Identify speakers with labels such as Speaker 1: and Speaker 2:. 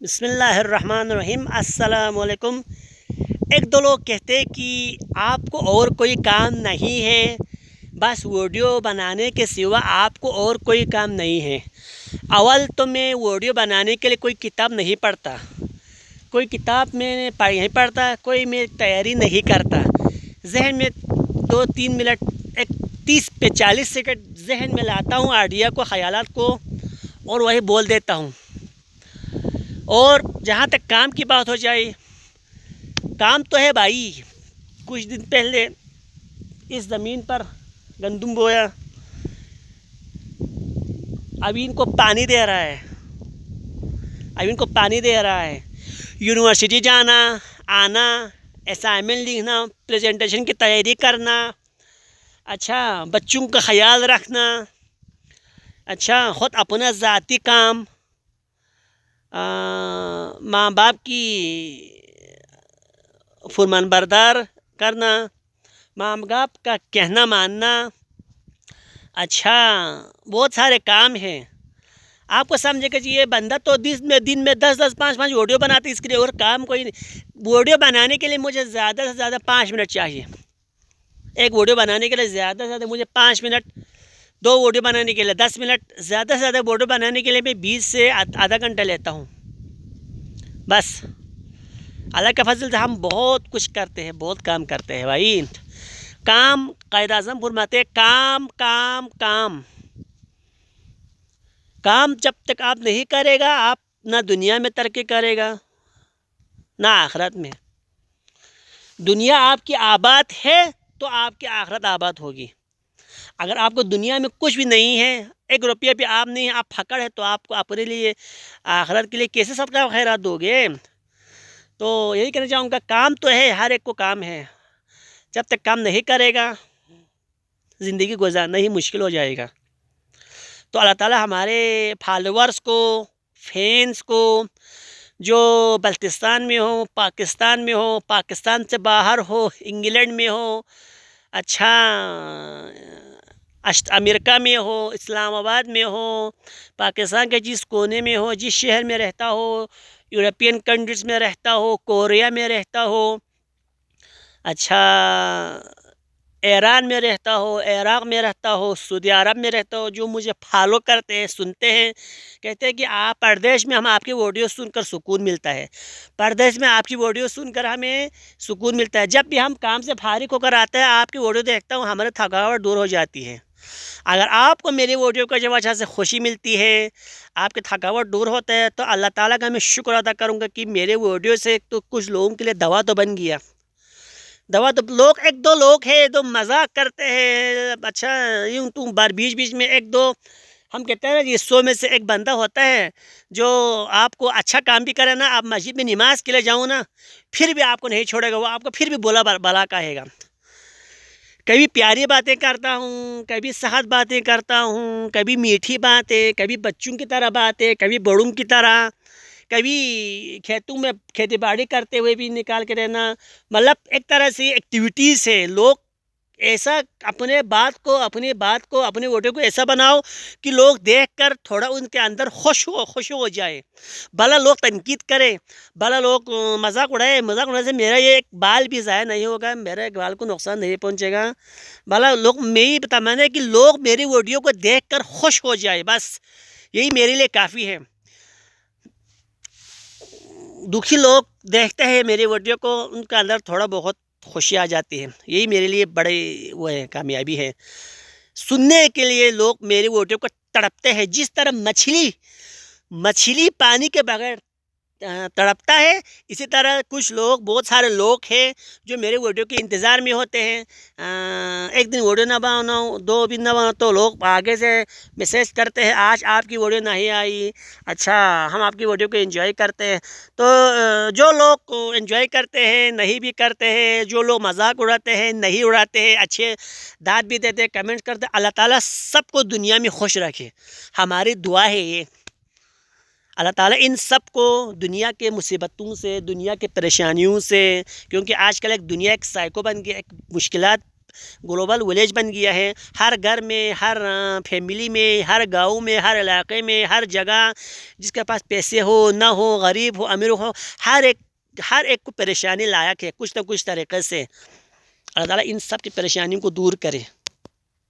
Speaker 1: بسم اللہ الرحمن الرحیم۔ السلام علیکم۔ ایک دو لوگ کہتے ہیں کہ آپ کو اور کوئی کام نہیں ہے، بس ویڈیو بنانے کے سوا آپ کو اور کوئی کام نہیں ہے۔ اول تو میں ویڈیو بنانے کے لیے کوئی کتاب نہیں پڑھتا، کوئی کتاب میں نہیں پڑھتا، کوئی میں تیاری نہیں کرتا۔ ذہن میں 2-3 منٹ، 30 سے 40 سیکنڈ ذہن میں لاتا ہوں آئیڈیا کو، خیالات کو، اور وہی بول دیتا ہوں۔ اور جہاں تک کام کی بات ہو جائے، کام تو ہے بھائی۔ کچھ دن پہلے اس زمین پر گندم بویا، اب ان کو پانی دے رہا ہے، یونیورسٹی جانا آنا، اسائنمنٹ لکھنا، پریزنٹیشن کی تیاری کرنا، اچھا بچوں کا خیال رکھنا، اچھا خود اپنا ذاتی کام، ماں باپ کی فرمان بردار کرنا، ماں باپ کا کہنا ماننا، اچھا بہت سارے کام ہیں۔ آپ کو سمجھے کہ یہ بندہ تو دن میں 10 5 ویڈیو بناتے، اس کے لیے اور کام کوئی نہیں۔ ویڈیو بنانے کے لیے مجھے زیادہ سے زیادہ 5 منٹ چاہیے۔ ایک ویڈیو بنانے کے لیے زیادہ سے زیادہ مجھے 5 منٹ، 2 ویڈیو بنانے کے لیے 10 منٹ، زیادہ سے زیادہ ویڈیو بنانے کے لیے میں 20 سے آدھا گھنٹہ لیتا ہوں بس۔ اللہ کا فضل سے ہم بہت کچھ کرتے ہیں، بہت کام کرتے ہیں بھائی۔ کام، قائد اعظم فرماتے ہیں کام کام کام کام جب تک آپ نہیں کرے گا، آپ نہ دنیا میں ترقی کرے گا نہ آخرت میں۔ دنیا آپ کی آباد ہے تو آپ کی آخرت آباد ہوگی۔ اگر آپ کو دنیا میں کچھ بھی نہیں ہے، 1 روپیہ بھی آپ نہیں ہے، آپ پھکڑ ہے، تو آپ کو اپنے لیے آخرت کے لیے کیسے صدقہ خیرات دو گے؟ تو یہی کہنا چاہوں گا، کام تو ہے، ہر ایک کو کام ہے۔ جب تک کام نہیں کرے گا، زندگی گزارنا ہی مشکل ہو جائے گا۔ تو اللہ تعالی ہمارے فالوورز کو، فینس کو، جو بلتستان میں ہو، پاکستان میں ہو، پاکستان سے باہر ہو، انگلینڈ میں ہو، اچھا امریکہ میں ہو، اسلام آباد میں ہو، پاکستان کے جس کونے میں ہو، جس شہر میں رہتا ہو، یورپین کنٹریز میں رہتا ہو، کوریا میں رہتا ہو، اچھا ایران میں رہتا ہو، عراق میں رہتا ہو، سعودی عرب میں رہتا ہو، جو مجھے فالو کرتے ہیں، سنتے ہیں، کہتے ہیں کہ آپ پردیش میں ہم آپ کی ویڈیو سن کر سکون ملتا ہے، پردیش میں آپ کی ویڈیو سن کر ہمیں سکون ملتا ہے۔ جب بھی ہم کام سے فارغ ہو کر آتے ہیں، آپ کی ویڈیو دیکھتا ہوں، ہماری تھکاوٹ دور ہو جاتی ہے۔ اگر آپ کو میری ویڈیو کی وجہ سے خوشی ملتی ہے، آپ کی تھکاوٹ دور ہوتا ہے، تو اللہ تعالیٰ کا میں شکر ادا کروں گا کہ میرے ویڈیو سے تو کچھ لوگوں کے لیے دوا تو بن گیا۔ دوا تو لوگ، 1-2 لوگ ہیں جو مذاق کرتے ہیں، اچھا یوں تو بیچ میں 1-2 ہم کہتے ہیں نا، یہ 100 میں سے ایک بندہ ہوتا ہے جو آپ کو اچھا کام بھی کرے نا، آپ مسجد میں نماز کے لیے جاؤں نا، پھر بھی آپ کو نہیں چھوڑے گا، وہ آپ کو پھر بھی بلا کہے گا۔ کبھی پیاری باتیں کرتا ہوں، کبھی سخت باتیں کرتا ہوں، کبھی میٹھی باتیں، کبھی بچوں کی طرح باتیں، کبھی بڑوں کی طرح، کبھی کھیتوں میں کھیتی باڑی کرتے ہوئے بھی نکال کے رہنا، مطلب ایک طرح سے ایکٹیویٹیز ہے۔ لوگ ایسا اپنی بات کو، اپنے ویڈیو کو ایسا بناؤ کہ لوگ دیکھ کر تھوڑا ان کے اندر خوش ہو جائے۔ بھلا لوگ تنقید کرے، بھلا لوگ مذاق اڑائے سے میرا یہ ایک بال بھی ضائع نہیں ہوگا، میرے ایک بال کو نقصان نہیں پہنچے گا۔ بھلا لوگ، میں یہ تمنا ہے کہ لوگ میری ویڈیو کو دیکھ کر خوش ہو جائے، بس یہی میرے لیے کافی ہے۔ دکھی لوگ دیکھتے ہیں میری ویڈیو کو، ان کے اندر تھوڑا بہت خوشی آ جاتی ہے، یہی میرے لیے بڑے وہ ہے، کامیابی ہے۔ سننے کے لیے لوگ میری ویڈیو کو تڑپتے ہیں، جس طرح مچھلی پانی کے بغیر تڑپتا ہے، اسی طرح کچھ لوگ، بہت سارے لوگ ہیں جو میرے ویڈیو کے انتظار میں ہوتے ہیں۔ ایک دن ویڈیو نہ بناؤ، 2 دن نہ بناؤ، تو لوگ آگے سے میسیج کرتے ہیں، آج آپ کی ویڈیو نہیں آئی، اچھا ہم آپ کی ویڈیو کو انجوائے کرتے ہیں۔ تو جو لوگ انجوائے کرتے ہیں، نہیں بھی کرتے ہیں، جو لوگ مذاق اڑاتے ہیں، نہیں اڑاتے ہیں، اچھے داد بھی دیتے ہیں، کمنٹس کرتے ہیں، اللہ تعالیٰ سب کو دنیا میں خوش رکھے، ہماری دعا ہے یہ۔ اللہ تعالیٰ ان سب کو دنیا کے مصیبتوں سے، دنیا کے پریشانیوں سے، کیونکہ آج کل دنیا ایک سائیکو بن گیا، ایک مشکلات گلوبل ولیج بن گیا ہے. ہر گھر میں، ہر فیملی میں، ہر گاؤں میں، ہر علاقے میں، ہر جگہ جس کے پاس پیسے ہو نہ ہو، غریب ہو امیر ہو، ہر ایک کو پریشانی لائق ہے کچھ نہ کچھ طریقے سے. اللہ تعالیٰ ان سب کی پریشانیوں کو دور کرے.